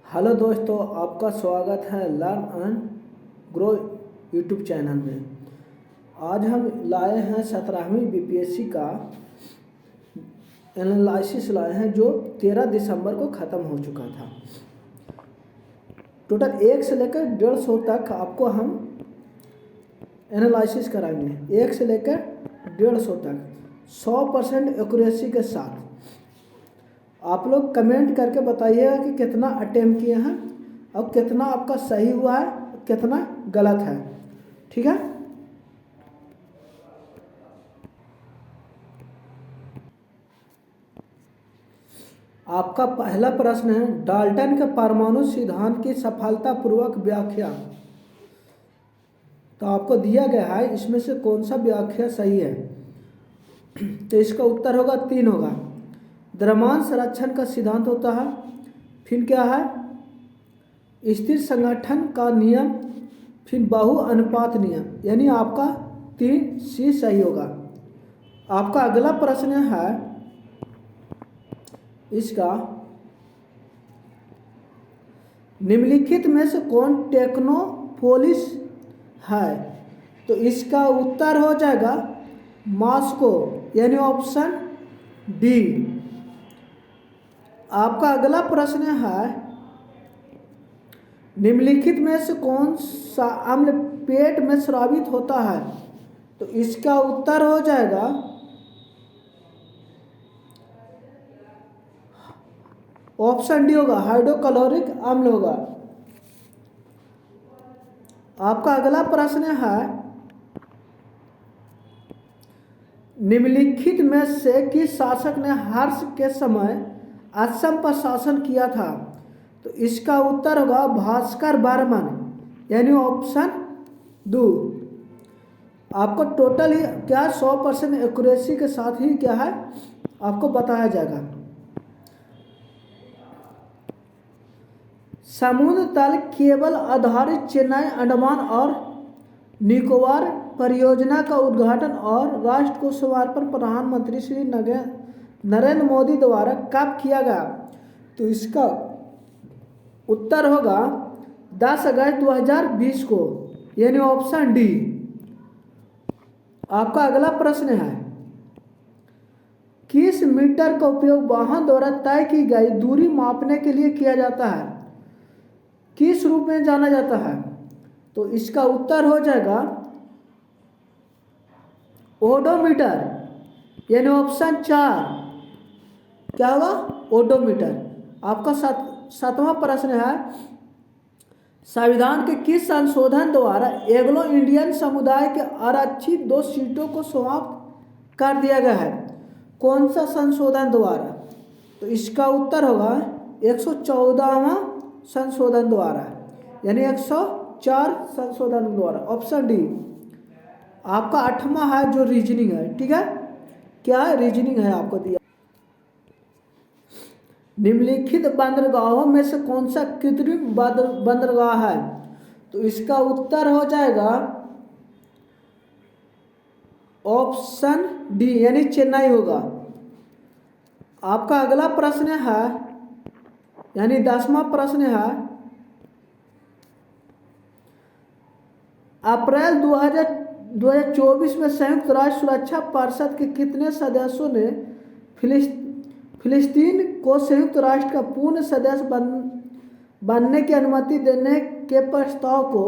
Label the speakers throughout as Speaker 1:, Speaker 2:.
Speaker 1: Hello दोस्तों, आपका स्वागत है learn and grow YouTube channel में। आज हम लाए हैं 17वीं बीपीएससी का एनालिसिस लाए हैं जो 13 दिसंबर को ख़त्म हो चुका था। टोटल 1 से लेकर 150 तक आपको हम एनालिसिस कराएंगे। 1 से लेकर 150 तक 100% एक्यूरेसी के साथ। आप लोग कमेंट करके बताइएगा कि कितना अटेम्प्ट किए हैं और कितना आपका सही हुआ है, कितना गलत है। ठीक है। आपका पहला प्रश्न है, डाल्टन के परमाणु सिद्धांत की सफलतापूर्वक व्याख्या। तो आपको दिया गया है इसमें से कौन सा व्याख्या सही है। तो इसका उत्तर होगा 3 होगा। द्रव्यमान संरक्षण का सिद्धांत होता है, फिर क्या है स्थिर संगठन का नियम, फिर बहु अनुपात नियम, यानी आपका 3C सही होगा। आपका अगला प्रश्न है इसका, निम्नलिखित में से कौन टेक्नोपोलिस है। तो इसका उत्तर हो जाएगा मॉस्को, यानी ऑप्शन डी। आपका अगला प्रश्न है, निम्नलिखित में से कौन सा अम्ल पेट में स्रावित होता है। तो इसका उत्तर हो जाएगा ऑप्शन डी होगा, हाइड्रोक्लोरिक अम्ल होगा। आपका अगला प्रश्न है, निम्नलिखित में से किस शासक ने हर्ष के समय असम पर शासन किया था। तो इसका उत्तर होगा भास्कर बर्मन, यानी ऑप्शन 2। आपको टोटल ही क्या 100% एक्यूरेसी के साथ ही क्या है आपको बताया जाएगा। समुद्र तल केबल आधारित चेन्नई अंडमान और निकोबार परियोजना का उद्घाटन और राष्ट्र को समर्पण प्रधानमंत्री श्री नरेंद्र मोदी द्वारा कब किया गया। तो इसका उत्तर होगा 10 अगस्त 2020 को, यानी ऑप्शन डी। आपका अगला प्रश्न है, किस मीटर का उपयोग वाहन द्वारा तय की गई दूरी मापने के लिए किया जाता है, किस रूप में जाना जाता है। तो इसका उत्तर हो जाएगा ओडोमीटर, यानी ऑप्शन 4 क्या होगा ओडोमीटर। आपका 7वां प्रश्न है, संविधान के किस संशोधन द्वारा एंग्लो इंडियन समुदाय के आरक्षित 2 सीटों को समाप्त कर दिया गया है। कौन सा संशोधन द्वारा। तो इसका उत्तर होगा 114वां संशोधन द्वारा, यानी 104 संशोधन द्वारा, ऑप्शन डी। आपका 8वां है जो रीजनिंग है। ठीक है, क्या है रीजनिंग है आपको दिया। निम्नलिखित बंदरगाहों में से कौन सा कृत्रिम बंदरगाह है। तो इसका उत्तर हो जाएगा ऑप्शन डी, यानी चेन्नई होगा। आपका अगला प्रश्न है, यानी 10वां प्रश्न है, अप्रैल 2024 में संयुक्त राष्ट्र सुरक्षा परिषद के कितने सदस्यों ने फिलिस्तीन को संयुक्त राष्ट्र का पूर्ण सदस्य बनने की अनुमति देने के प्रस्ताव को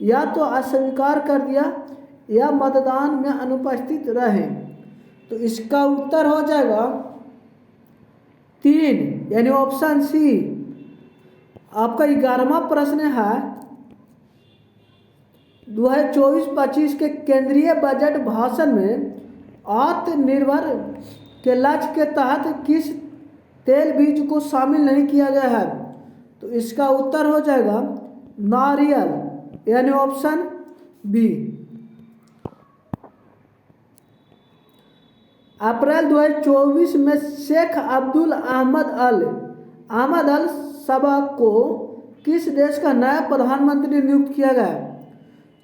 Speaker 1: या तो अस्वीकार कर दिया या मतदान में अनुपस्थित रहे। तो इसका उत्तर हो जाएगा 3, यानी ऑप्शन सी। आपका 11वां प्रश्न है, 2024-25 के केंद्रीय बजट भाषण में आत्मनिर्भर के लक्ष्य के तहत किस तेल बीज को शामिल नहीं किया गया है। तो इसका उत्तर हो जाएगा नारियल, यानी ऑप्शन बी। अप्रैल 2024 में शेख अब्दुल अहमद अल सबा को किस देश का नया प्रधानमंत्री नियुक्त किया गया।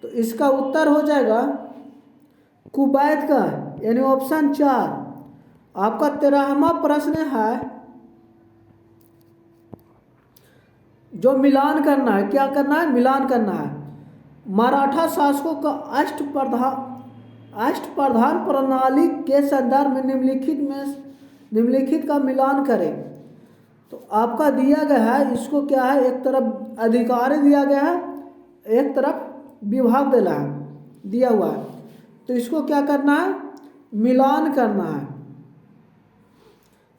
Speaker 1: तो इसका उत्तर हो जाएगा कुवैत का, यानी ऑप्शन 4। आपका 13वां प्रश्न है, जो मिलान करना है, क्या करना है, मिलान करना है। मराठा शासकों का अष्टप्रधान प्रणाली के संदर्भ में निम्नलिखित का मिलान करें। तो आपका दिया गया है, इसको क्या है, एक तरफ अधिकारी दिया गया है, एक तरफ विभाग दिया हुआ है। तो इसको क्या करना है, मिलान करना है।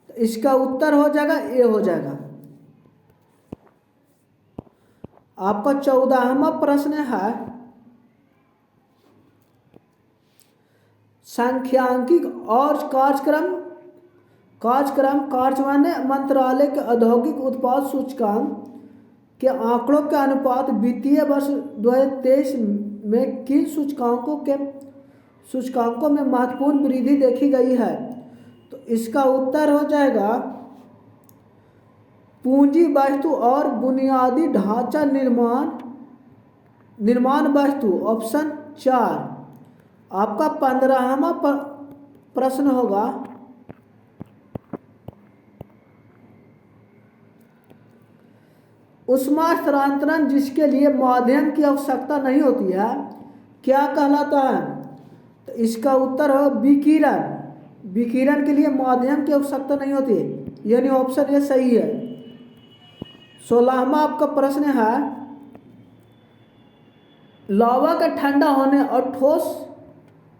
Speaker 1: तो इसका उत्तर हो जाएगा ए हो जाएगा। आपका 14वां प्रश्न है, सांख्यिकी और कार्यान्वयन मंत्रालय के औद्योगिक उत्पाद सूचकांक के आंकड़ों के अनुपात वित्तीय वर्ष 2023 में किन सूचकांकों में महत्वपूर्ण वृद्धि देखी गई है। तो इसका उत्तर हो जाएगा पूंजी वस्तु और बुनियादी ढांचा निर्माण वस्तु, ऑप्शन 4। आपका 15वां प्रश्न होगा, ऊष्मा स्थानांतरण जिसके लिए माध्यम की आवश्यकता नहीं होती है क्या कहलाता है। तो इसका उत्तर हो विकिरण। विकिरण के लिए माध्यम की आवश्यकता नहीं होती, यानी ऑप्शन ये सही है। 16वां आपका प्रश्न है, लावा का ठंडा होने और ठोस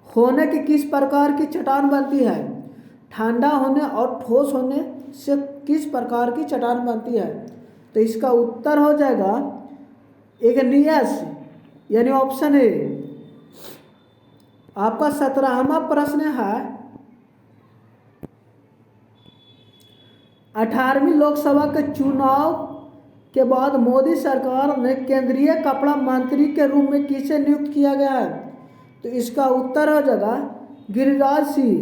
Speaker 1: होने की किस प्रकार की चट्टान बनती है। ठंडा होने और ठोस होने से किस प्रकार की चट्टान बनती है। तो इसका उत्तर हो जाएगा इग्नियस, यानी ऑप्शन ए। आपका 17वां प्रश्न है, 18वीं लोकसभा के चुनाव के बाद मोदी सरकार ने केंद्रीय कपड़ा मंत्री के रूप में किसे नियुक्त किया गया है। तो इसका उत्तर हो जाएगा गिरिराज सिंह।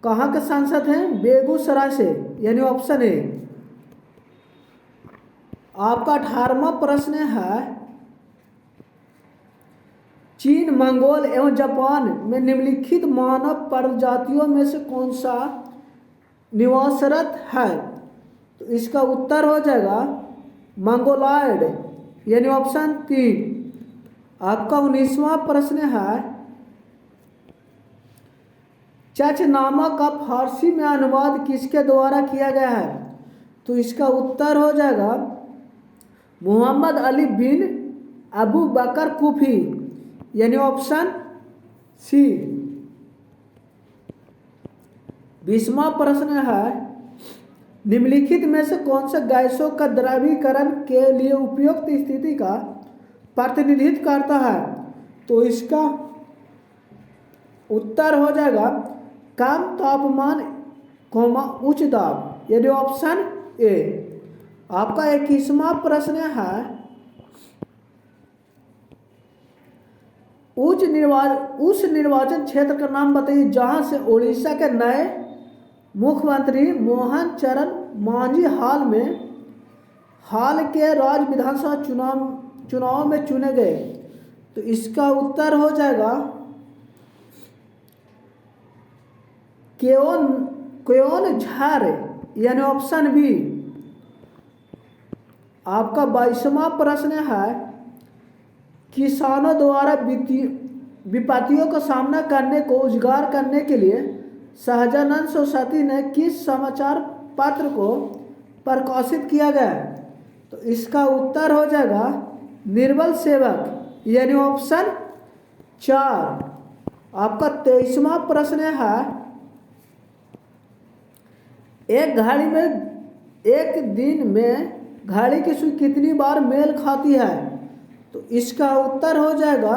Speaker 1: कहाँ के सांसद हैं, बेगूसराय से, यानी ऑप्शन ए। आपका 18वां प्रश्न है, चीन, मंगोल एवं जापान में निम्नलिखित मानव प्रजातियों में से कौन सा निवासरत है। तो इसका उत्तर हो जाएगा मंगोलॉयड, यानी ऑप्शन 3। आपका 19वां प्रश्न है, चचनामा का फारसी में अनुवाद किसके द्वारा किया गया है। तो इसका उत्तर हो जाएगा मोहम्मद अली बिन अबू बकर कुफी, यानी ऑप्शन सी। 20वां प्रश्न है, निम्नलिखित में से कौन सा गैसों का द्रवीकरण के लिए उपयुक्त स्थिति का प्रतिनिधित्व करता है। तो इसका उत्तर हो जाएगा कम तापमान उच्च दाब, यानी ऑप्शन ए। आपका 21वां प्रश्न है, उस निर्वाचन क्षेत्र का नाम बताइए जहां से उड़ीसा के नए मुख्यमंत्री मोहन चरण मांझी हाल के राज्य विधानसभा चुनाव में चुने गए। तो इसका उत्तर हो जाएगा केओनझार, यानी ऑप्शन बी। आपका 22वां प्रश्न है, किसानों द्वारा विपत्तियों का सामना करने को उजागर करने के लिए सहजानंद सोसायटी ने किस समाचार पत्र को प्रकाशित किया गया। तो इसका उत्तर हो जाएगा निर्बल सेवक, यानी ऑप्शन 4। आपका 23वां प्रश्न है, एक दिन में घड़ी की सुई कितनी बार मेल खाती है। तो इसका उत्तर हो जाएगा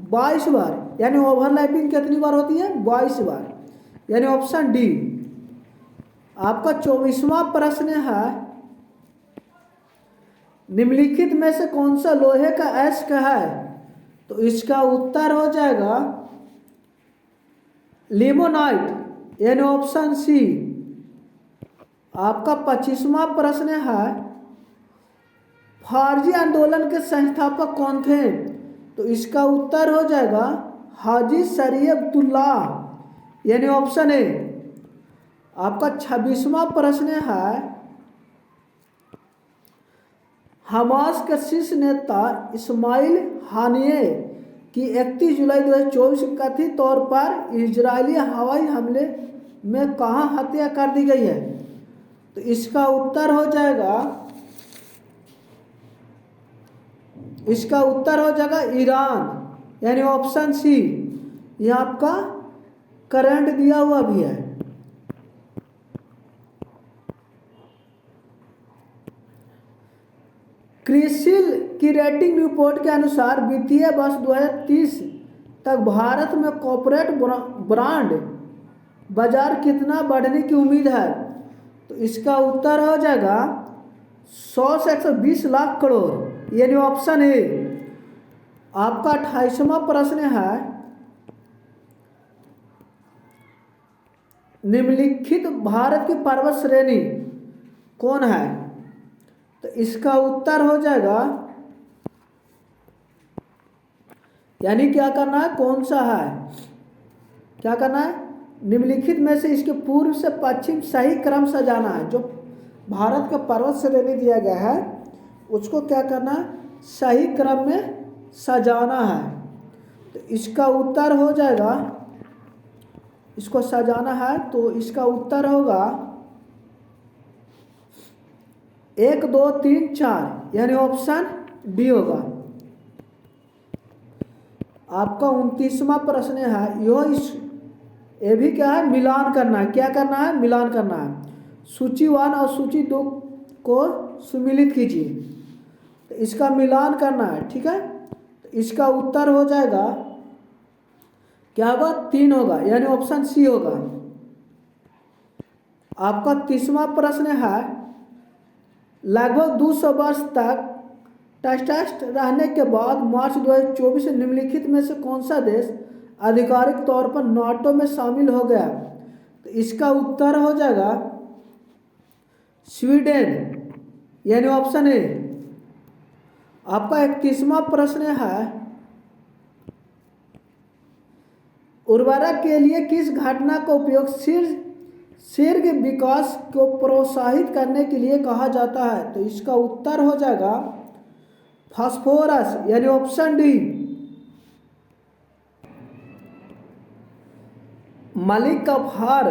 Speaker 1: 22 बार, यानी ओवरलैपिंग कितनी बार होती है, 22 बार, यानी ऑप्शन डी। आपका 24वां प्रश्न है, निम्नलिखित में से कौन सा लोहे का अयस्क है। तो इसका उत्तर हो जाएगा लिमोनाइट, यानी ऑप्शन सी। आपका 25वां प्रश्न है, फारजी आंदोलन के संस्थापक कौन थे। तो इसका उत्तर हो जाएगा हाजी शरीयतुल्लाह, यानी ऑप्शन ए। आपका 26वां प्रश्न है, हमास के शीर्ष नेता इस्माइल हानिये की 31 जुलाई 2024 को कथित तौर पर इजरायली हवाई हमले में कहाँ हत्या कर दी गई है? तो इसका उत्तर हो जाएगा ईरान, यानी ऑप्शन सी। यह आपका करंट दिया हुआ भी है। क्रिसिल की रेटिंग रिपोर्ट के अनुसार वित्तीय वर्ष 2030 तक भारत में कॉर्पोरेट ब्रांड बाजार कितना बढ़ने की उम्मीद है? तो इसका उत्तर हो जाएगा 100 से 120 लाख करोड़, यानी ऑप्शन ए। आपका 28वां प्रश्न है, निम्नलिखित भारत की पर्वत श्रेणी कौन है? तो इसका उत्तर हो जाएगा, यानी क्या करना है, कौन सा है, क्या करना है, निम्नलिखित में से इसके पूर्व से पश्चिम सही क्रम से जाना है। जो भारत का पर्वत श्रेणी दिया गया है उसको क्या करना है, सही क्रम में सजाना है। तो इसका उत्तर हो जाएगा, इसको सजाना है तो इसका उत्तर होगा 1 2 3 4, यानी ऑप्शन डी होगा। आपका 29वां प्रश्न है, ये भी क्या है, मिलान करना है। क्या करना है, मिलान करना है। सूची 1 और सूची 2 को सुमिलित कीजिए। तो इसका मिलान करना है, ठीक है। तो इसका उत्तर हो जाएगा, क्या होगा, 3 होगा, यानी ऑप्शन सी होगा। आपका 30वां प्रश्न है, लगभग 200 वर्ष तक तटस्थ रहने के बाद मार्च 2024 से निम्नलिखित में से कौन सा देश आधिकारिक तौर पर नाटो में शामिल हो गया? तो इसका उत्तर हो जाएगा स्वीडन, यानी ऑप्शन ए। आपका 31वां प्रश्न है, उर्वरक के लिए किस घटना का उपयोग शीर्ष विकास को प्रोत्साहित करने के लिए कहा जाता है? तो इसका उत्तर हो जाएगा फास्फोरस, यानी ऑप्शन डी। मलिक कफार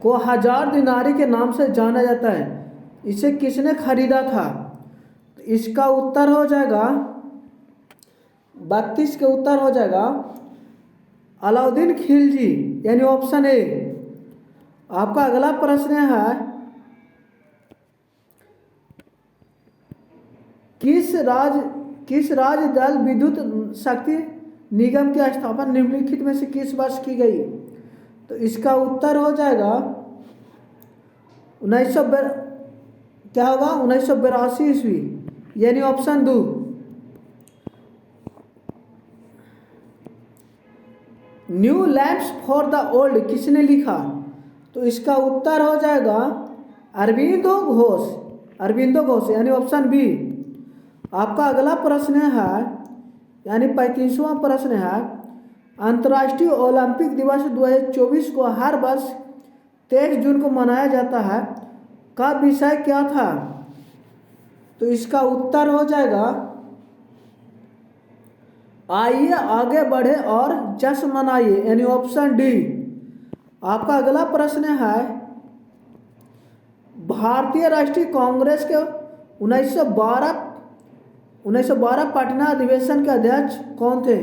Speaker 1: को 1000 दिनारी के नाम से जाना जाता है, इसे किसने खरीदा था? तो इसका उत्तर हो जाएगा 32 के उत्तर हो जाएगा अलाउद्दीन खिलजी, यानी ऑप्शन ए। आपका अगला प्रश्न है, किस राज्य जल विद्युत शक्ति निगम की स्थापना निम्नलिखित में से किस वर्ष की गई? तो इसका उत्तर हो जाएगा 1982 ईस्वी, यानी option 2। New lands for the old किसने लिखा? तो इसका उत्तर हो जाएगा अरविंदो घोष, यानी ऑप्शन बी। आपका अगला प्रश्न है, यानी 35वां प्रश्न है, अंतर्राष्ट्रीय ओलंपिक दिवस 2024 को हर वर्ष 23 जून को मनाया जाता है, का विषय क्या था? तो इसका उत्तर हो जाएगा आइए आगे बढ़े और जश्न मनाइए, यानी ऑप्शन डी। आपका अगला प्रश्न है, भारतीय राष्ट्रीय कांग्रेस के 1912 पटना अधिवेशन के अध्यक्ष कौन थे?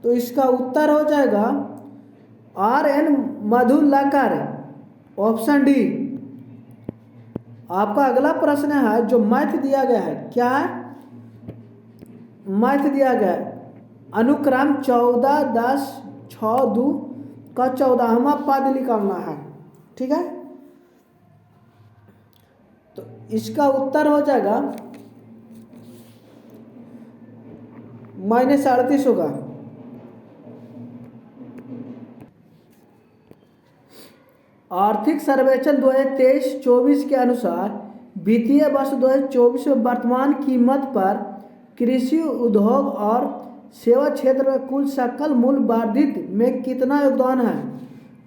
Speaker 1: तो इसका उत्तर हो जाएगा RN मधुलाकर, ऑप्शन डी। आपका अगला प्रश्न है, जो मैथ दिया गया है, क्या है, मैथ दिया गया है, अनुक्रम 14 10 6 2 का 14वां पद निकालना है, ठीक है। तो इसका उत्तर हो जाएगा -38 होगा। आर्थिक सर्वेक्षण 2023-24 के अनुसार वित्तीय वर्ष 2024 में वर्तमान कीमत पर कृषि उद्योग और सेवा क्षेत्र में कुल सकल मूल्य वर्धित में कितना योगदान है?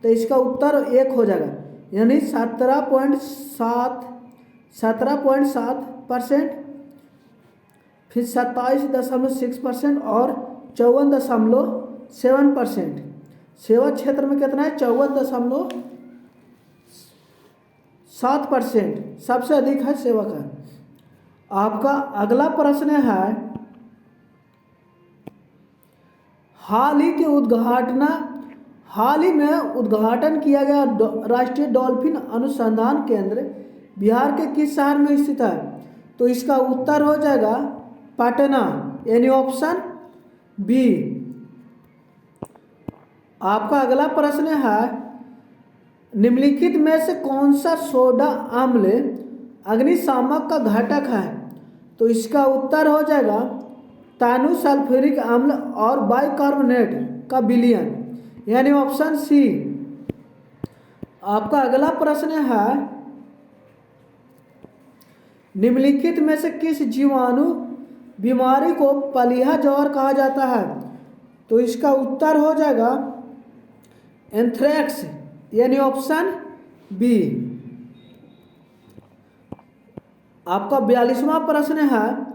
Speaker 1: तो इसका उत्तर 1 हो जाएगा, यानी 17.7%। फिर 27.6% और 54.7%। सेवा क्षेत्र में कितना है? 54.7%, सबसे अधिक है सेवा का। आपका अगला प्रश्न है, हाल ही में उद्घाटन किया गया राष्ट्रीय डॉल्फिन अनुसंधान केंद्र बिहार के किस शहर में स्थित है? तो इसका उत्तर हो जाएगा पटना, यानी ऑप्शन बी। आपका अगला प्रश्न है, निम्नलिखित में से कौन सा सोडा अम्ल अग्निशामक का घटक है? तो इसका उत्तर हो जाएगा तानु सल्फ्यूरिक अम्ल और बाइकार्बोनेट का विलयन, यानी ऑप्शन सी। आपका अगला प्रश्न है, निम्नलिखित में से किस जीवाणु बीमारी को पलीहा ज्वर कहा जाता है? तो इसका उत्तर हो जाएगा एंथ्रेक्स, यानी ऑप्शन बी। आपका 42वां प्रश्न है,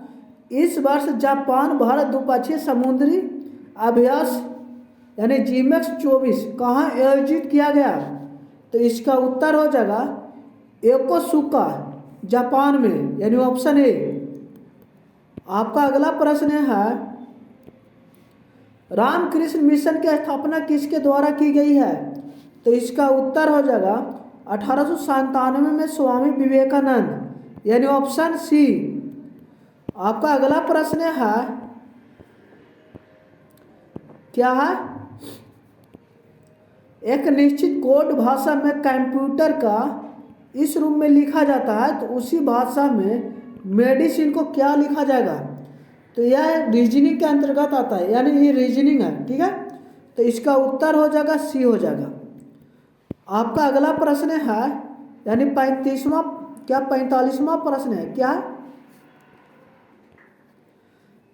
Speaker 1: इस वर्ष जापान भारत द्विपक्षीय समुद्री अभ्यास यानी जीमेक्स 24 कहाँ आयोजित किया गया? तो इसका उत्तर हो जाएगा योकोसुका, जापान में, यानी ऑप्शन ए। आपका अगला प्रश्न है, रामकृष्ण मिशन की स्थापना किसके द्वारा की गई है? तो इसका उत्तर हो जाएगा 1897 में स्वामी विवेकानंद, यानी ऑप्शन सी। आपका अगला प्रश्न है, क्या है? एक निश्चित कोड भाषा में कंप्यूटर का इस रूप में लिखा जाता है, तो उसी भाषा में मेडिसिन को क्या लिखा जाएगा? तो यह रीजनिंग के अंतर्गत आता है, यानी ये रीजनिंग है, ठीक है। तो इसका उत्तर हो जाएगा सी हो जाएगा। आपका अगला प्रश्न है, यानी 45वां प्रश्न है, क्या?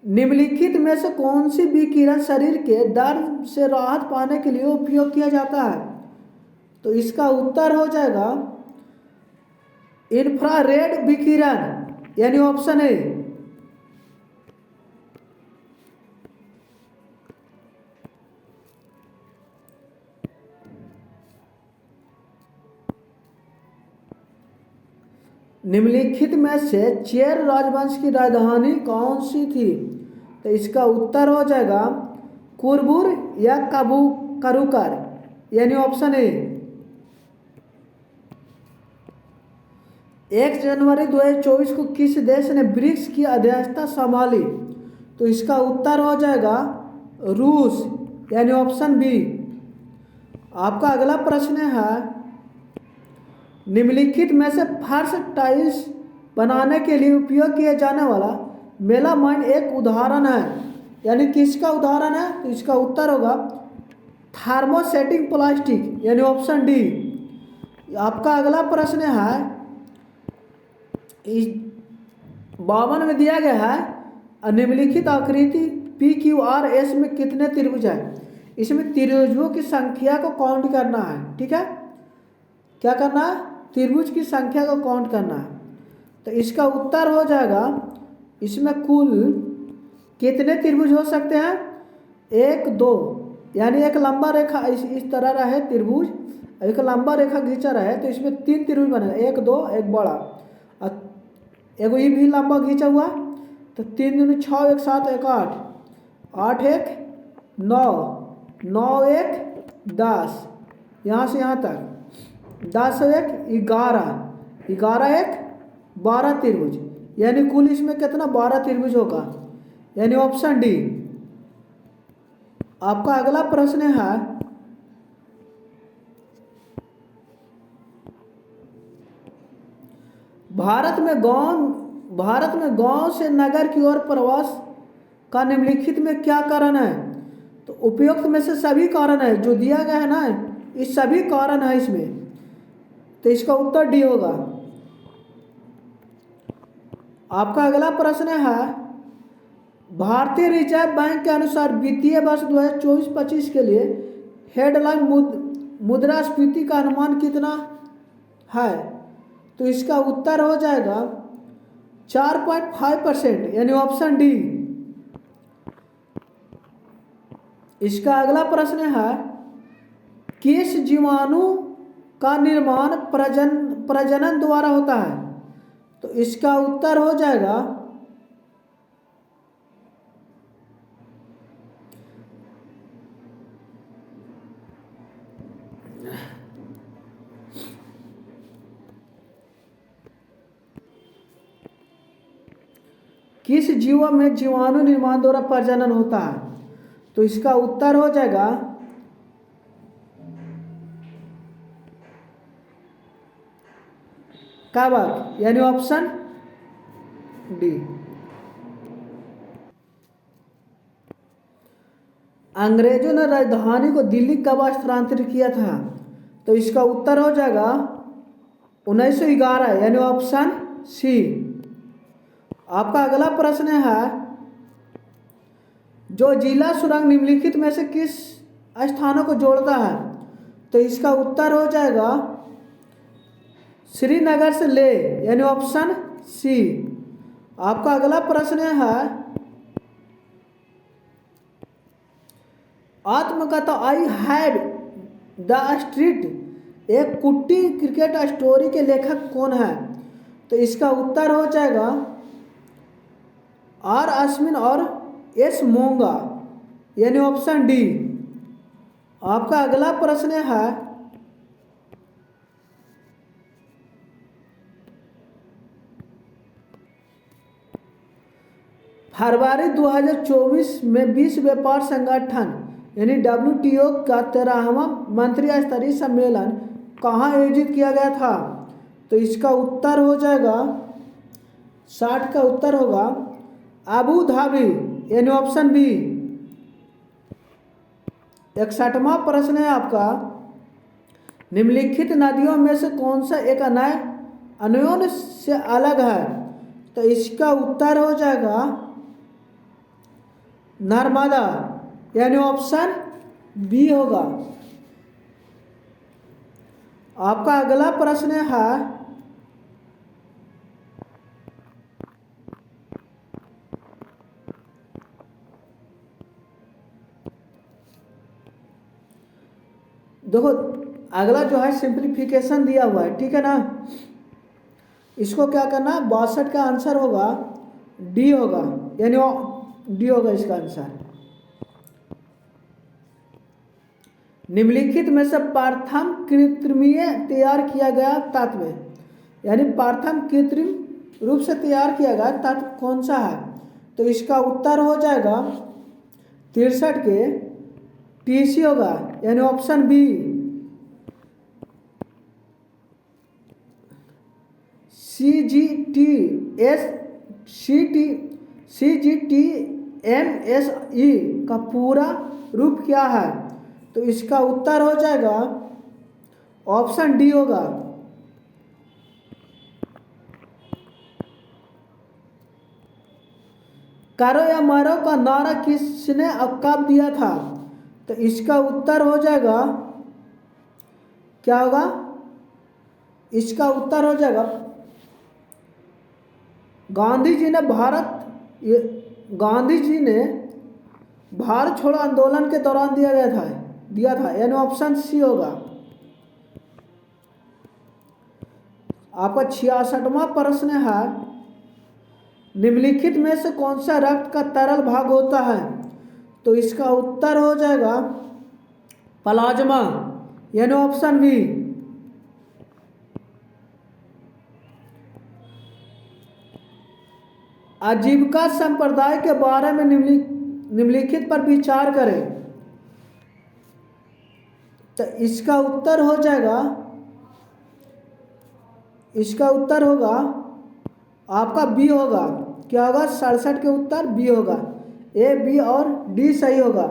Speaker 1: निम्नलिखित में से कौन सी विकिरण शरीर के दर्द से राहत पाने के लिए उपयोग किया जाता है? तो इसका उत्तर हो जाएगा इंफ्रारेड विकिरण, यानी ऑप्शन ए। निम्नलिखित में से चेर राजवंश की राजधानी कौन सी थी? तो इसका उत्तर हो जाएगा कुरबुर या करूकर, यानी ऑप्शन ए। 1 जनवरी 2024 को किस देश ने ब्रिक्स की अध्यक्षता संभाली? तो इसका उत्तर हो जाएगा रूस, यानी ऑप्शन बी। आपका अगला प्रश्न है, निम्नलिखित में से फर्श टाइल्स बनाने के लिए उपयोग किया जाने वाला मेलामाइन एक उदाहरण है, यानी किसका उदाहरण है? तो इसका उत्तर होगा थर्मोसेटिंग प्लास्टिक, यानी ऑप्शन डी। आपका अगला प्रश्न है, इस 52 में दिया गया है, निम्नलिखित आकृति PQRS में कितने त्रिभुज हैं? इसमें त्रिभुजों की संख्या को काउंट करना है, ठीक है। क्या करना है? त्रिभुज की संख्या को काउंट करना है। तो इसका उत्तर हो जाएगा, इसमें कुल कितने त्रिभुज हो सकते हैं? 1 2, यानी एक लंबा रेखा इस तरह रहे त्रिभुज, एक लंबा रेखा खींचा रहे, तो इसमें 3 त्रिभुज बनेगा, 1 2 एक बड़ा, और एगो ये भी लंबा खींचा हुआ, तो 3 दूनी 6 1 7 1 8, 8 1 9, 9 1 10, यहाँ से यहाँ तक 10 1 11, 11 1 12 त्रिभुज, यानी कुल इसमें कितना 12 त्रिभुज होगा, यानी ऑप्शन डी। आपका अगला प्रश्न है, भारत में गांव से नगर की ओर प्रवास का निम्नलिखित में क्या कारण है? तो उपयुक्त में से सभी कारण है जो दिया गया है ना, इस सभी कारण है इसमें, तो इसका उत्तर डी होगा। आपका अगला प्रश्न है, भारतीय रिजर्व बैंक के अनुसार वित्तीय वर्ष 2024-25 के लिए हेडलाइन मुद्रास्फीति का अनुमान कितना है? तो इसका उत्तर हो जाएगा 4.5% यानी ऑप्शन डी। इसका अगला प्रश्न है, किस जीवाणु का निर्माण प्रजनन द्वारा होता है? तो इसका उत्तर हो जाएगा किस जीव में जीवाणु निर्माण द्वारा प्रजनन होता है? तो इसका उत्तर हो जाएगा कवक यानी ऑप्शन डी। अंग्रेजों ने राजधानी को दिल्ली कब स्थानांतरित किया था? तो इसका उत्तर हो जाएगा 1911 यानी ऑप्शन सी। आपका अगला प्रश्न है, जो जिला सुरंग निम्नलिखित में से किस स्थानों को जोड़ता है? तो इसका उत्तर हो जाएगा श्रीनगर से ले यानी ऑप्शन सी। आपका अगला प्रश्न है, आत्मकथा आई हैड द स्ट्रीट एक कुट्टी क्रिकेट स्टोरी के लेखक कौन है? तो इसका उत्तर हो जाएगा आर अश्विन और एस मोंगा यानी ऑप्शन डी। आपका अगला प्रश्न है, फरवरी 2024 में विश्व व्यापार संगठन यानी WTO का 13वां मंत्री स्तरीय सम्मेलन कहाँ आयोजित किया गया था? तो इसका उत्तर हो जाएगा 60 का उत्तर होगा अबू धाबी यानी ऑप्शन बी। 61वां प्रश्न है आपका, निम्नलिखित नदियों में से कौन सा एक अन्योन्य से अलग है? तो इसका उत्तर हो जाएगा नर्मदा यानी ऑप्शन बी होगा। आपका अगला प्रश्न है, देखो अगला जो है सिंप्लीफिकेशन दिया हुआ है, ठीक है ना। इसको क्या करना, 62 का आंसर होगा डी होगा यानी डी होगा इसका आंसर। निम्नलिखित में से प्रथम कृत्रिमीय तैयार किया गया तत्व यानी प्रथम कृत्रिम रूप से तैयार किया गया तत्व कौन सा है? तो इसका उत्तर हो जाएगा 63 के TC होगा यानी ऑप्शन बी। CGTMSE का पूरा रूप क्या है? तो इसका उत्तर हो जाएगा ऑप्शन डी होगा। करो या मरो का नारा किसने और कब दिया था? तो इसका उत्तर हो जाएगा क्या होगा? इसका उत्तर हो जाएगा गांधी जी ने भारत छोड़ो आंदोलन के दौरान दिया था यानी ऑप्शन सी होगा। आपका 66वां प्रश्न है, निम्नलिखित में से कौन सा रक्त का तरल भाग होता है? तो इसका उत्तर हो जाएगा प्लाज्मा यानी ऑप्शन बी। आजीविका संप्रदाय के बारे में निम्नलिखित पर विचार करें। तो इसका उत्तर हो जाएगा, इसका उत्तर होगा आपका बी होगा। क्या होगा? 67 के उत्तर बी होगा। ए, बी और डी सही होगा।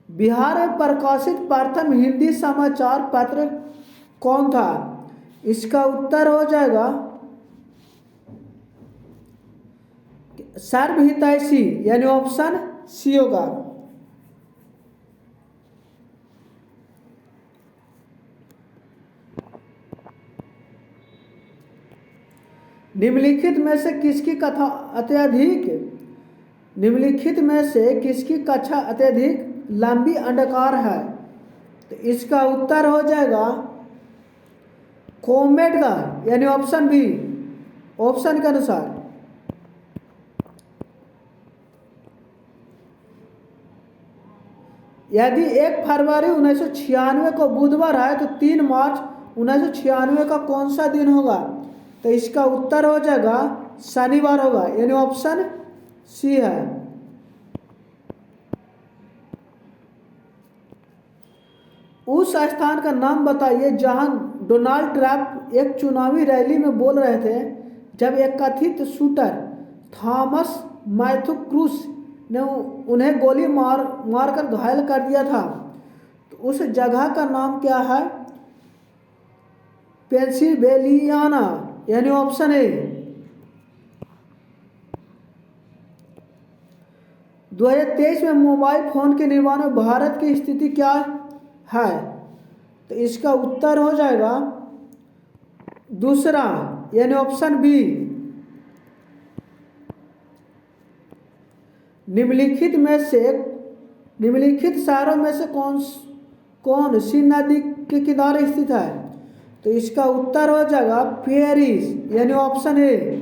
Speaker 1: बिहार में प्रकाशित प्रथम हिंदी समाचार पत्र कौन था? इसका उत्तर हो जाएगा सर्वहितैषी यानी ऑप्शन सी होगा। निम्नलिखित में से किसकी कथा अत्यधिक निम्नलिखित में से किसकी कक्षा अत्यधिक लंबी अंडाकार है? तो इसका उत्तर हो जाएगा कॉमेट का, यानी ऑप्शन बी। ऑप्शन के अनुसार यदि 1 फरवरी 1996 को बुधवार है तो 3 मार्च 1996 का कौन सा दिन होगा? तो इसका उत्तर हो जाएगा शनिवार होगा, यानी ऑप्शन सी है। उस स्थान का नाम बताइए जहां डोनाल्ड ट्रंप एक चुनावी रैली में बोल रहे थे जब एक कथित शूटर थॉमस मैथ्यू क्रूस ने उन्हें गोली मारकर घायल कर दिया था। तो उस जगह का नाम क्या है? पेंसिल्वेनिया, यानी ऑप्शन ए। 2023 में मोबाइल फोन के निर्माण में भारत की स्थिति क्या है? तो इसका उत्तर हो जाएगा दूसरा, यानी ऑप्शन बी। निम्नलिखित शहरों में से कौन सी नदी के किनारे स्थित है? तो इसका उत्तर हो जाएगा पेरिस, यानी ऑप्शन ए।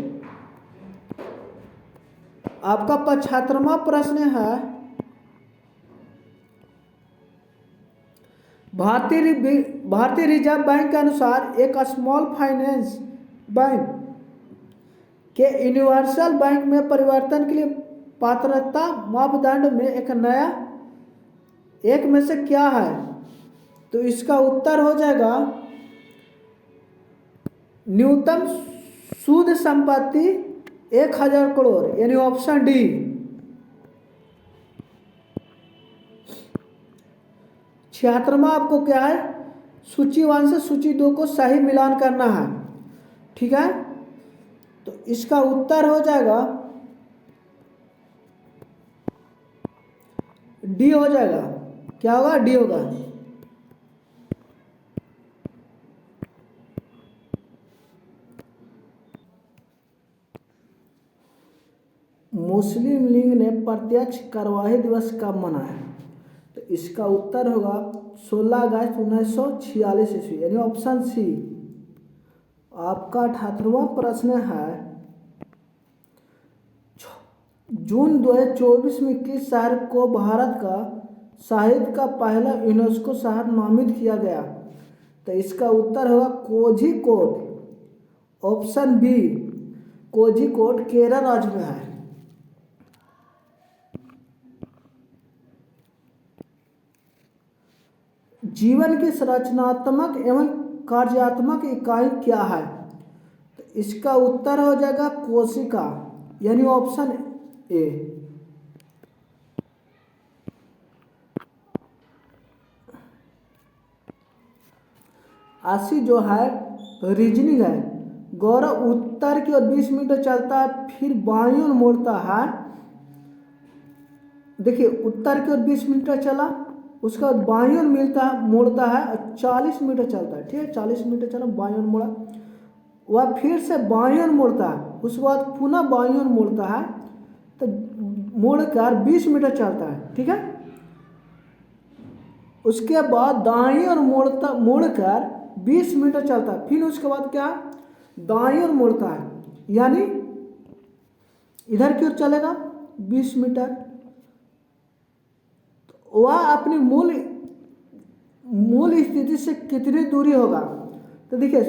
Speaker 1: आपका 75वां प्रश्न है, भारतीय रिजर्व बैंक के अनुसार एक स्मॉल फाइनेंस बैंक के यूनिवर्सल बैंक में परिवर्तन के लिए पात्रता मापदंड में एक में से क्या है? तो इसका उत्तर हो जाएगा न्यूनतम शुद्ध संपत्ति 1000 करोड़, यानी ऑप्शन डी। 76वां आपको क्या है? सूची 1 से सूची 2 को सही मिलान करना है, ठीक है। तो इसका उत्तर हो जाएगा डी हो जाएगा। क्या होगा? डी होगा। मुस्लिम लीग ने प्रत्यक्ष कार्यवाही दिवस कब मनाया? तो इसका उत्तर होगा 16 अगस्त 1946 ईस्वी, यानी ऑप्शन सी। आपका 78वां प्रश्न है, जून 2024 में किस शहर को भारत का साहित्य का पहला यूनेस्को शहर नामित किया गया? तो इसका उत्तर होगा कोझिकोड, ऑप्शन बी। कोझिकोड केरल राज्य में है। जीवन की संरचनात्मक एवं कार्यात्मक इकाई क्या है? तो इसका उत्तर हो जाएगा कोशिका, यानी ऑप्शन ए। अस्सी जो है रीजनिंग है। गौरव उत्तर की ओर 20 मीटर चलता है, फिर बाईं ओर मोड़ता है। देखिए, उत्तर की ओर 20 मीटर चला, उसका बाईं ओर मोड़ता है और 40 मीटर चलता है, ठीक है। 40 मीटर चला, बाईं ओर मोड़ा, वह फिर से बाईं ओर मोड़ता है, उसके बाद पुनः बाईं ओर मोड़ता है, तो मोड़कर 20 मीटर चलता है, ठीक है। उसके बाद दाईं ओर मोड़कर 20 मीटर चलता है, फिर उसके बाद क्या, दाईं ओर मोड़ता है, यानी इधर की ओर चलेगा 20 मीटर। वह अपनी मूल स्थिति से कितनी दूरी होगा? तो देखिए,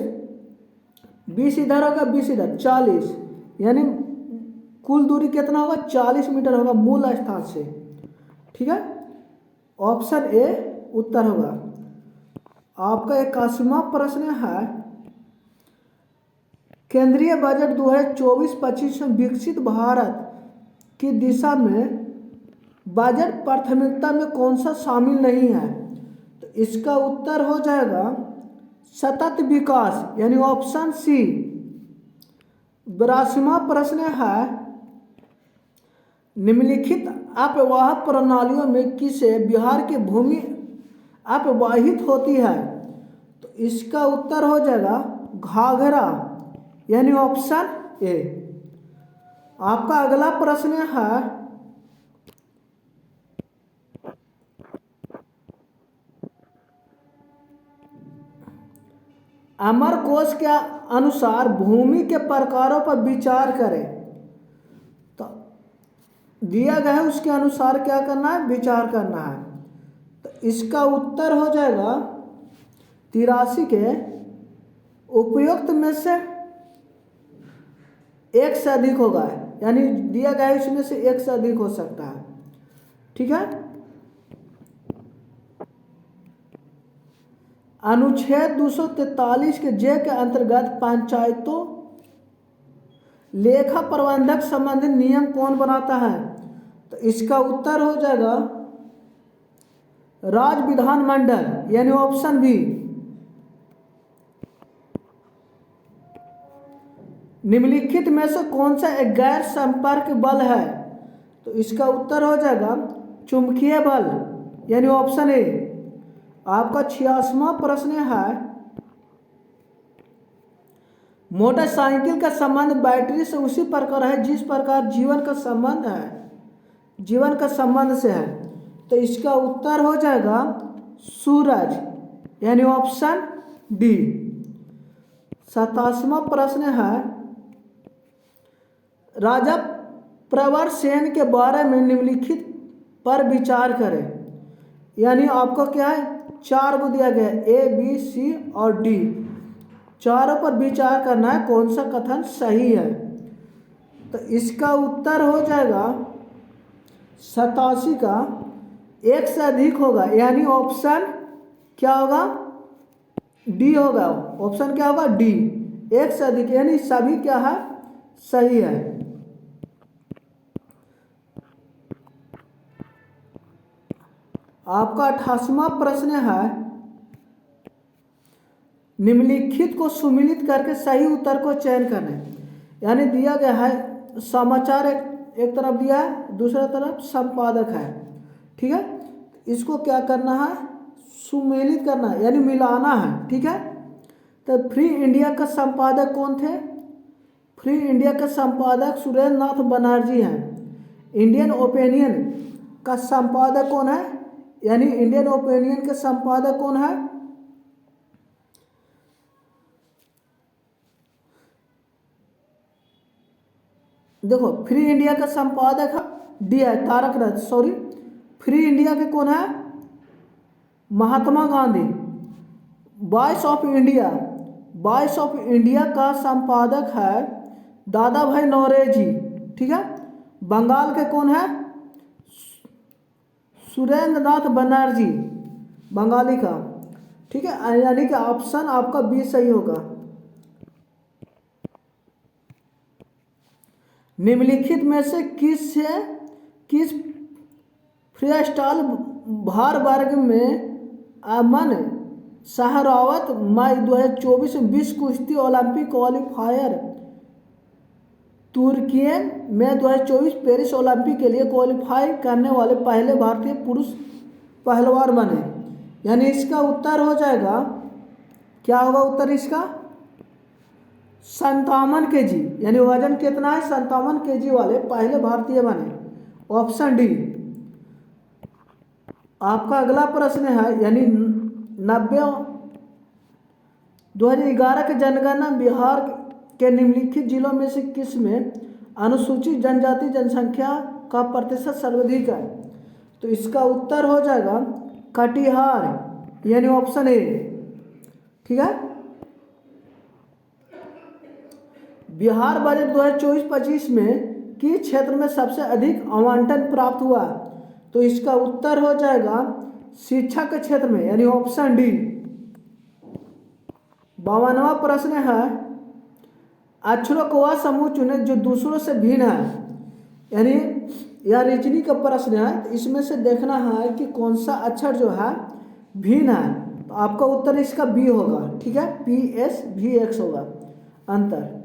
Speaker 1: 20 इधर होगा, 20 इधर, 40, यानी कुल दूरी कितना होगा? 40 मीटर होगा मूल स्थान से, ठीक है। ऑप्शन ए उत्तर होगा। आपका 81वां प्रश्न है, केंद्रीय बजट 2024-25 में विकसित भारत की दिशा में बजट प्राथमिकता में कौन सा शामिल नहीं है? तो इसका उत्तर हो जाएगा सतत विकास, यानी ऑप्शन सी। 82वां प्रश्न है, निम्नलिखित अपवाह प्रणालियों में किसे बिहार की भूमि अपवाहित होती है? तो इसका उत्तर हो जाएगा घाघरा, यानी ऑप्शन ए। आपका अगला प्रश्न है अमरकोश के अनुसार भूमि के प्रकारों पर विचार करें। तो दिया गया है उसके अनुसार क्या करना है, विचार करना है। तो इसका उत्तर हो जाएगा 83 के उपयुक्त में से एक से अधिक होगा, यानी दिया गया है इसमें से एक से अधिक हो सकता है। ठीक है। अनुच्छेद 243 के जे के अंतर्गत पंचायतों लेखा प्रबंधक संबंधी नियम कौन बनाता है? तो इसका उत्तर हो जाएगा राज्य विधानमंडल, यानी ऑप्शन बी। निम्नलिखित में से कौन सा एक गैर संपर्क बल है? तो इसका उत्तर हो जाएगा चुंबकीय बल, यानी ऑप्शन ए। आपका 86वां प्रश्न है मोटरसाइकिल का संबंध बैटरी से उसी प्रकार है जिस प्रकार जीवन का संबंध है, जीवन का संबंध से है। तो इसका उत्तर हो जाएगा सूरज, यानी ऑप्शन डी। 87वां प्रश्न है राजा प्रवर सेन के बारे में निम्नलिखित पर विचार करें। यानी आपको क्या है, 4 को दिया गया है, ए बी सी और डी। चारों पर विचार करना है कौन सा कथन सही है। तो इसका उत्तर हो जाएगा 87 का एक से अधिक होगा, यानी ऑप्शन क्या होगा, डी होगा। ऑप्शन क्या होगा, डी। एक से अधिक यानी सभी क्या है, सही है। आपका 88वां प्रश्न है निम्नलिखित को सुमिलित करके सही उत्तर को चयन करना। यानी दिया गया है समाचार एक तरफ दिया है, दूसरा तरफ संपादक है। ठीक है। इसको क्या करना है, सुमेलित करना है, यानी मिलाना है। ठीक है। तो फ्री इंडिया का संपादक कौन थे? फ्री इंडिया का संपादक सुरेंद्र नाथ बनर्जी हैं। इंडियन ओपिनियन का संपादक कौन है, यानी इंडियन ओपिनियन के संपादक कौन है? देखो फ्री इंडिया का संपादक डी है तारक रथ, सॉरी फ्री इंडिया के कौन है, Mahatma Gandhi. Voice of India, voice of India का संपादक है दादा भाई नौरोजी। ठीक है। बंगाल के कौन है, सुरेंद्र नाथ बनर्जी, बंगाली का। ठीक है। यानी कि ऑप्शन आपका बी सही होगा। निम्नलिखित में से किस फ्रीस्टाइल भार वर्ग में अमन सहरावत मई 2024 में विश्व कुश्ती ओलंपिक क्वालिफायर तुर्कियन में 2024 पेरिस ओलंपिक के लिए क्वालिफाई करने वाले पहले भारतीय पुरुष पहलवान बने। यानी इसका उत्तर हो जाएगा, क्या होगा उत्तर इसका, 57 kg, यानी वजन कितना है, 57 kg वाले पहले भारतीय बने, ऑप्शन डी। आपका अगला प्रश्न है यानी 2011 के जनगणना बिहार के निम्नलिखित जिलों में से किस में अनुसूचित जनजाति जनसंख्या का प्रतिशत सर्वाधिक है? तो इसका उत्तर हो जाएगा कटिहार, यानी ऑप्शन ए। ठीक है। बिहार बजट 2024-25 में किस क्षेत्र में सबसे अधिक आवंटन प्राप्त हुआ? तो इसका उत्तर हो जाएगा शिक्षा के क्षेत्र में, यानी ऑप्शन डी। 52वां प्रश्न है अक्षरों का वह समूह चुने जो दूसरों से भिन्न है। यानी यह रीजनिंग का प्रश्न है, इसमें से देखना है कि कौन सा अक्षर जो है भिन्न है। तो आपका उत्तर इसका बी होगा। ठीक है। PSVX होगा अंतर।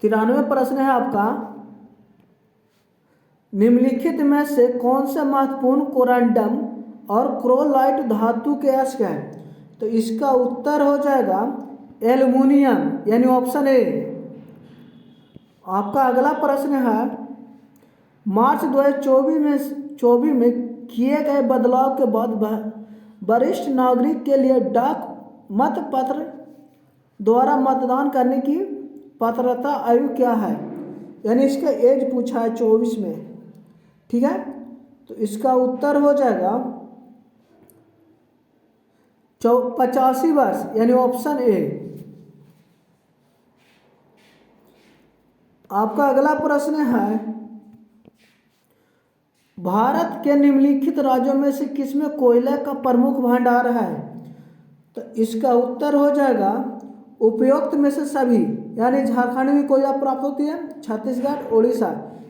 Speaker 1: 93वां प्रश्न है आपका निम्नलिखित में से कौन से महत्वपूर्ण कोरंडम और क्रोलाइट धातु के अयस्क हैं? तो इसका उत्तर हो जाएगा एल्युमिनियम, यानी ऑप्शन ए। आपका अगला प्रश्न है, मार्च 2024 में किए गए बदलाव के बाद वरिष्ठ नागरिक के लिए डाक मत पत्र द्वारा मतदान करने की पात्रता आयु क्या है? यानी इसका एज पूछा है 24 में, ठीक है। तो इसका उत्तर हो जाएगा 85 वर्ष, यानी ऑप्शन ए। आपका अगला प्रश्न है, भारत के निम्नलिखित राज्यों में से किसमें कोयले का प्रमुख भंडार है? तो इसका उत्तर हो जाएगा उपयुक्त में से सभी, यानी झारखंड में कोयला प्राप्त होती है, छत्तीसगढ़, उड़ीसा,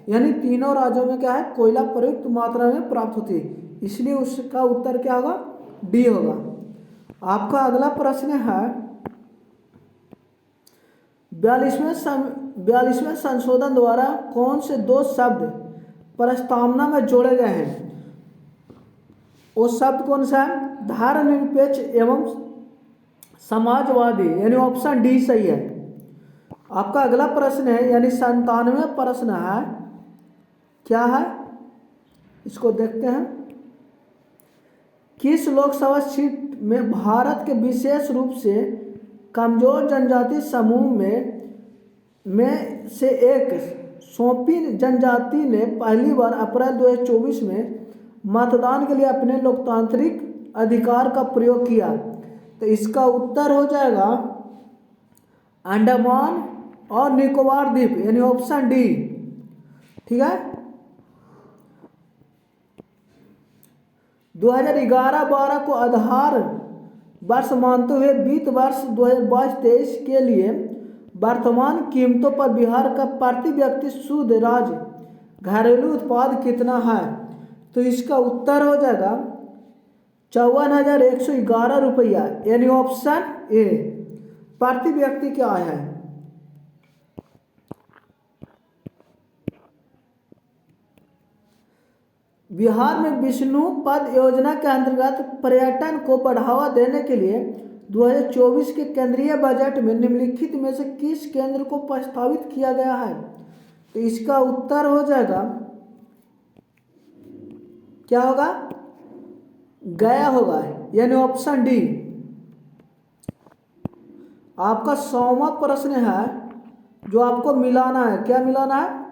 Speaker 1: यानी तीनों राज्यों में क्या है, कोयला प्रयुक्त मात्रा में प्राप्त होती है, इसलिए उसका उत्तर क्या होगा, डी होगा। आपका अगला प्रश्न है, 42वें संशोधन द्वारा कौन से दो शब्द प्रस्तावना में जोड़े गए हैं? वो शब्द कौन सा है? धर्मनिरपेक्ष एवं समाजवादी, यानी ऑप्शन डी सही है। आपका अगला प्रश्न है, यानी 97वां प्रश्न है, क्या है इसको देखते हैं। किस लोकसभा सीट में भारत के विशेष रूप से कमजोर जनजाति समूह में से एक सोपी जनजाति ने पहली बार अप्रैल 2024 में मतदान के लिए अपने लोकतांत्रिक अधिकार का प्रयोग किया? तो इसका उत्तर हो जाएगा अंडमान और निकोबार द्वीप, यानी ऑप्शन डी, ठीक है। 2011-12 को आधार वर्ष मानते हुए वित्त वर्ष 2022-23 के लिए वर्तमान कीमतों पर बिहार का प्रति व्यक्ति शुद्ध राज्य घरेलू उत्पाद कितना है? तो इसका उत्तर हो जाएगा 54,111 रुपया, यानी ऑप्शन ए, प्रति व्यक्ति क्या है। बिहार में विष्णु पद योजना के अंतर्गत पर्यटन को बढ़ावा देने के लिए 2024 के केंद्रीय बजट में निम्नलिखित में से किस केंद्र को प्रस्तावित किया गया है? तो इसका उत्तर हो जाएगा, क्या होगा, गया होगा, यानी ऑप्शन डी। आपका 100वां प्रश्न है, जो आपको मिलाना है, क्या मिलाना है,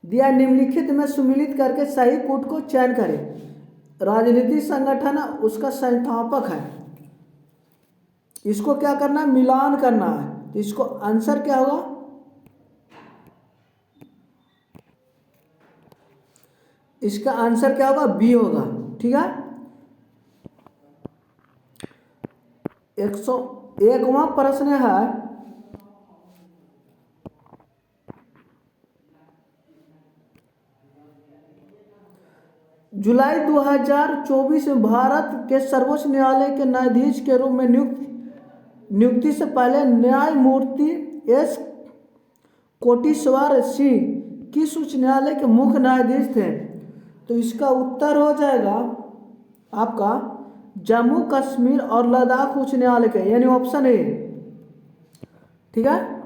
Speaker 1: दिया निम्नलिखित में सुमिलित करके सही कूट को चयन करें। राजनीतिक संगठन उसका संस्थापक है, इसको क्या करना है, मिलान करना है। तो इसको आंसर क्या होगा, इसका आंसर क्या होगा, बी होगा, ठीक है। 101वां प्रश्न है, जुलाई 2024 में भारत के सर्वोच्च न्यायालय के न्यायाधीश के रूप में नियुक्ति से पहले न्यायमूर्ति एस कोटेश्वर सिंह किस उच्च न्यायालय के मुख्य न्यायाधीश थे? तो इसका उत्तर हो जाएगा आपका जम्मू कश्मीर और लद्दाख उच्च न्यायालय के, यानी ऑप्शन ए, ठीक है।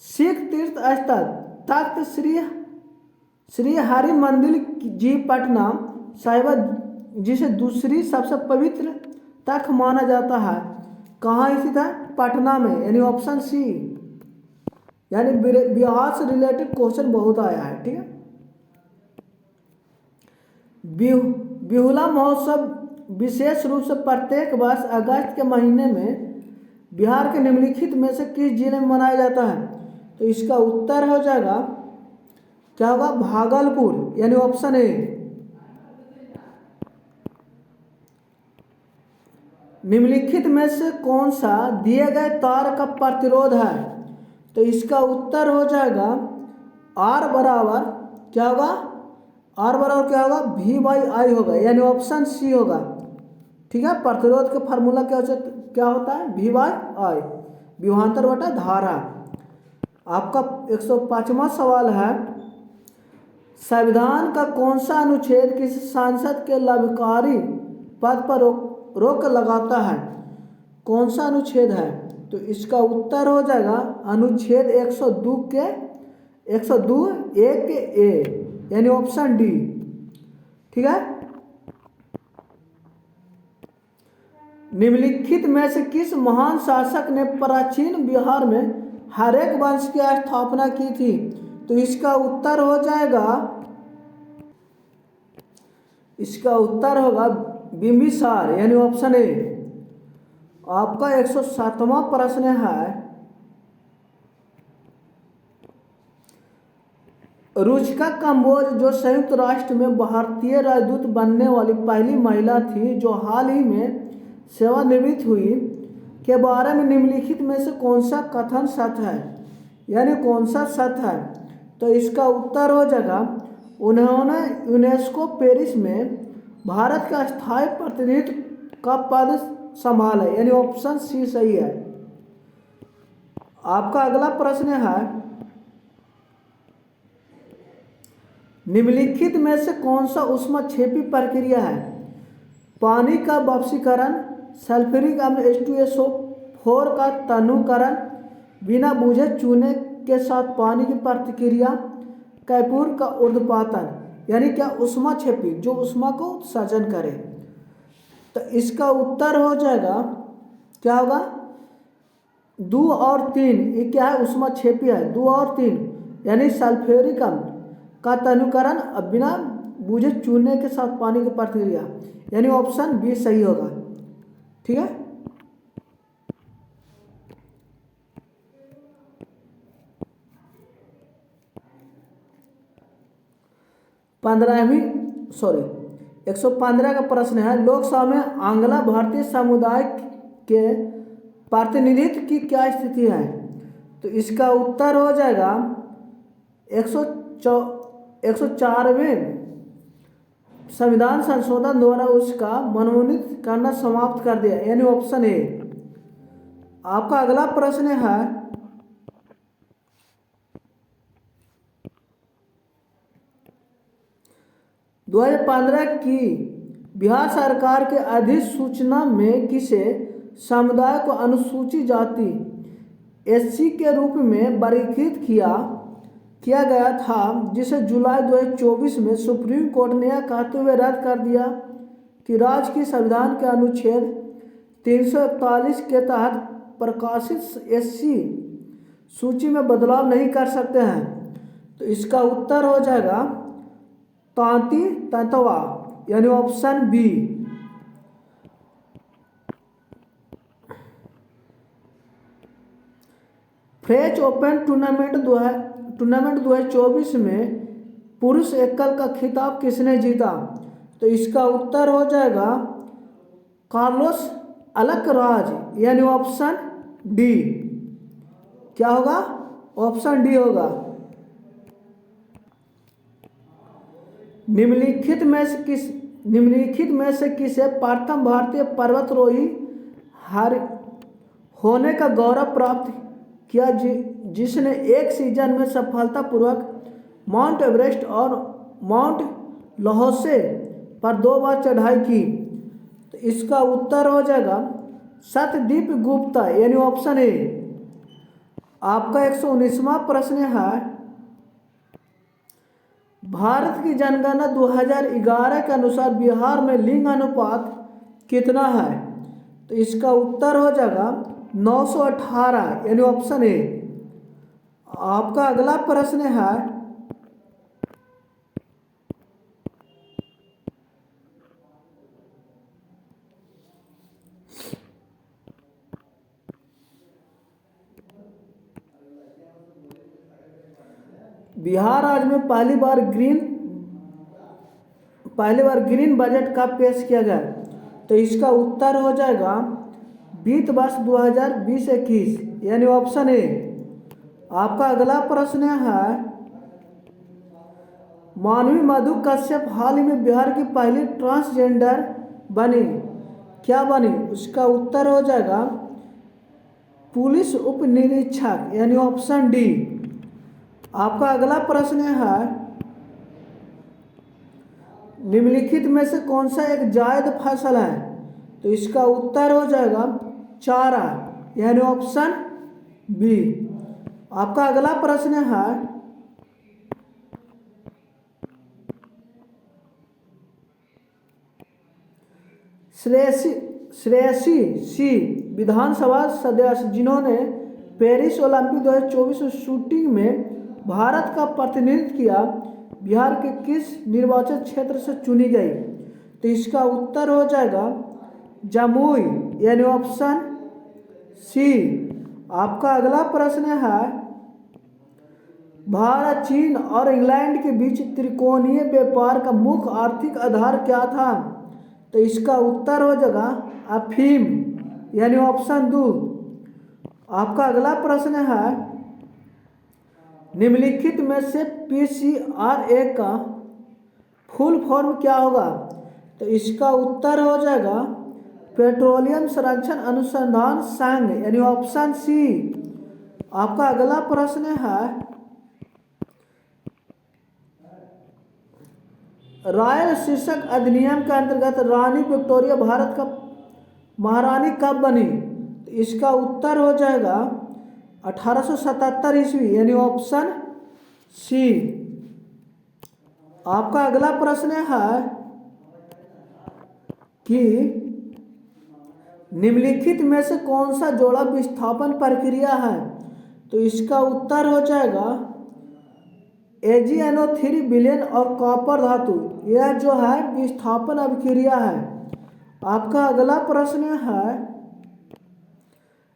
Speaker 1: सिख तीर्थ स्थल तख्त श्री हरि मंदिर जी पटना साहिब, जिसे दूसरी सबसे पवित्र तख्त माना जाता है, कहाँ स्थित है? पटना में, यानी ऑप्शन सी। यानी बिहार से रिलेटेड क्वेश्चन बहुत आया है, ठीक है। बिहुला महोत्सव विशेष रूप से प्रत्येक वर्ष अगस्त के महीने में बिहार के निम्नलिखित में से किस जिले में मनाया जाता है? तो इसका उत्तर हो जाएगा, क्या होगा, भागलपुर, यानी ऑप्शन ए। निम्नलिखित में से कौन सा दिए गए तार का प्रतिरोध है? तो इसका उत्तर हो जाएगा आर बराबर क्या होगा, आर बराबर क्या होगा, V/I होगा, यानी ऑप्शन सी होगा, ठीक है। प्रतिरोध का फार्मूला क्या होता है, V/I, विभवांतर बटा धारा। आपका 105वां सवाल है, संविधान का कौन सा अनुच्छेद किसी सांसद के लाभकारी पद पर रोक लगाता है? कौन सा अनुच्छेद है? तो इसका उत्तर हो जाएगा अनुच्छेद 102 के 102 ए के ए, यानी ऑप्शन डी। ठीक है। निम्नलिखित में से किस महान शासक ने प्राचीन बिहार में हर एक वंश की स्थापना की थी? तो इसका उत्तर हो जाएगा, इसका उत्तर होगा बिंबिसार, यानी ऑप्शन ए। आपका 107वां प्रश्न है, रुचिका कंबोज जो संयुक्त राष्ट्र में भारतीय राजदूत बनने वाली पहली महिला थी जो हाल ही में सेवानिवृत्त हुई, के बारे में निम्नलिखित में से कौन सा कथन सत्य है? यानी कौन सा सत्य है? तो इसका उत्तर हो जाएगा उन्होंने यूनेस्को पेरिस में भारत का स्थायी प्रतिनिधित्व का पद संभाला, यानी ऑप्शन सी सही है। आपका अगला प्रश्न है, निम्नलिखित में से कौन सा ऊष्माक्षेपी प्रक्रिया है? पानी का वाष्पीकरण, सल्फ्यूरिक अम्ल H2SO4 का तनुकरण, बिना बुझे चूने के साथ पानी की प्रतिक्रिया, कैपुर का ऊर्ध्वपातन, यानी क्या ऊष्माक्षेपी, जो ऊष्मा को उत्सर्जन करे। तो इसका उत्तर हो जाएगा, क्या होगा? 2 और 3, ये क्या है? ऊष्माक्षेपी है। 2 और 3 यानी सल्फ्यूरिक अम्ल का तनुकरण, बिना बुझे चूने के साथ पानी की प्रतिक्रिया, यानी ऑप्शन बी सही होगा। ठीक है। पंद्रहवीं 115 का प्रश्न है, लोकसभा में आंग्ला भारतीय समुदाय के प्रतिनिधित्व की क्या स्थिति है? तो इसका उत्तर हो जाएगा 104वें संविधान संशोधन द्वारा उसका मनोनीत करना समाप्त कर दिया, यानी ऑप्शन ए। आपका अगला प्रश्न है, दो 2015 की बिहार सरकार के अधिसूचना में किसे समुदाय को अनुसूचित जाति SC के रूप में वर्गीकृत किया गया था, जिसे जुलाई 2024 में सुप्रीम कोर्ट ने यह कहते हुए रद्द कर दिया कि राज्य की संविधान के अनुच्छेद 341 के तहत प्रकाशित SC सूची में बदलाव नहीं कर सकते हैं। तो इसका उत्तर हो जाएगा तांती तंतवा, यानी option B. French Open tournament 2024 में पुरुष एकल का खिताब किसने जीता? तो इसका उत्तर हो जाएगा कार्लोस अल्कराज, यानी ऑप्शन डी। क्या होगा? ऑप्शन डी होगा। निम्नलिखित में से किसे प्रथम भारतीय पर्वतारोही होने का गौरव प्राप्त किया जिसने एक सीजन में सफलतापूर्वक माउंट एवरेस्ट और माउंट ल्होसे पर 2 बार चढ़ाई की? तो इसका उत्तर हो जाएगा सत्यदीप गुप्ता, यानी ऑप्शन ए। आपका 119वां प्रश्न है, भारत की जनगणना 2011 के अनुसार बिहार में लिंग अनुपात कितना है? तो इसका उत्तर हो जाएगा 918, यानी ऑप्शन ए। आपका अगला प्रश्न है, बिहार राज्य में पहली बार ग्रीन बजट कब पेश किया गया? तो इसका उत्तर हो जाएगा वित्त वर्ष 2020-21, यानी ऑप्शन ए। आपका अगला प्रश्न है, मानवी मधु कश्यप हाल ही में बिहार की पहली ट्रांसजेंडर बनी, क्या बनी? उसका उत्तर हो जाएगा पुलिस उप निरीक्षक, यानी ऑप्शन डी। आपका अगला प्रश्न है, निम्नलिखित में से कौन सा एक जायद फसल है? तो इसका उत्तर हो जाएगा चारा, यानी ऑप्शन बी। आपका अगला प्रश्न है श्रेयसी सी विधानसभा सदस्य जिन्होंने पेरिस ओलंपिक 2024 शूटिंग में भारत का प्रतिनिधित्व किया, बिहार के किस निर्वाचन क्षेत्र से चुनी गई? तो इसका उत्तर हो जाएगा जमुई, यानी ऑप्शन सी। आपका अगला प्रश्न है भारत, चीन और इंग्लैंड के बीच त्रिकोणीय व्यापार का मुख्य आर्थिक आधार क्या था? तो इसका उत्तर हो जाएगा अफीम, यानी ऑप्शन दो। आपका अगला प्रश्न है निम्नलिखित में से PCRA का फुल फॉर्म क्या होगा? तो इसका उत्तर हो जाएगा पेट्रोलियम संरक्षण अनुसंधान संघ, यानी ऑप्शन सी। आपका अगला प्रश्न है रॉयल शीर्षक अधिनियम के अंतर्गत रानी विक्टोरिया भारत का महारानी कब बनी? तो इसका उत्तर हो जाएगा 1877 ईस्वी, यानी ऑप्शन सी। आपका अगला प्रश्न है कि निम्नलिखित में से कौन सा जोड़ा विस्थापन प्रक्रिया है? तो इसका उत्तर हो जाएगा AgNO3 विलयन और कॉपर धातु, यह जो है विस्थापन अभिक्रिया है। आपका अगला प्रश्न है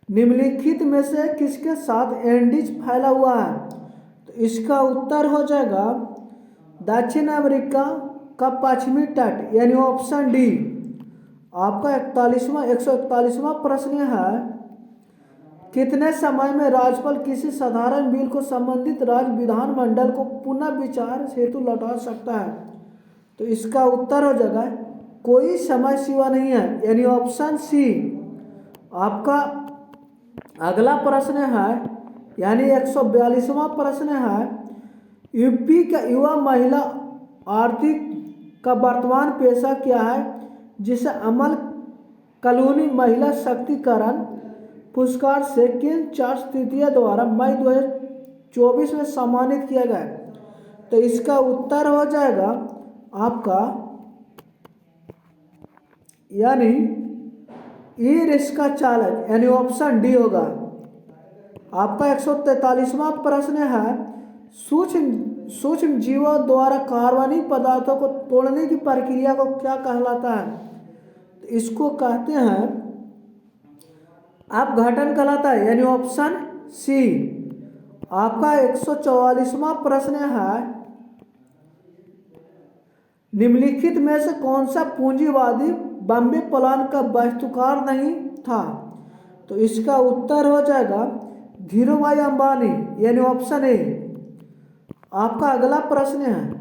Speaker 1: निम्नलिखित में से किसके साथ एंडीज फैला हुआ है? तो इसका उत्तर हो जाएगा दक्षिण अमेरिका का पश्चिमी तट, यानी ऑप्शन डी। आपका 141वां प्रश्न है कितने समय में राज्यपाल किसी साधारण बिल को संबंधित राज्य विधानमंडल को पुनः विचार हेतु लौटा सकता है? तो इसका उत्तर हो जाएगा कोई समय सीमा नहीं है, यानी ऑप्शन सी। आपका अगला प्रश्न है यानी 142वां प्रश्न है यूपी का युवा महिला आर्थिक का वर्तमान पेशा क्या है जिसे अमल कॉलोनी महिला शक्तिकरण पुरस्कार से किन 4 तृतीय द्वारा मई 2024 में सम्मानित किया गया? तो इसका उत्तर हो जाएगा आपका यानी ई रिक्शा चालक, यानी ऑप्शन डी होगा। आपका 143वां प्रश्न है सूक्ष्म जीवों द्वारा कार्बनिक पदार्थों को तोड़ने की प्रक्रिया को क्या कहलाता है? तो इसको कहते हैं अपघटन कहलाता है, यानी ऑप्शन सी। आपका 144वां प्रश्न है निम्नलिखित में से कौन सा पूंजीवादी बॉम्बे प्लान का वास्तुकार नहीं था? तो इसका उत्तर हो जाएगा धीरूभाई अंबानी, यानी ऑप्शन ए। आपका अगला प्रश्न है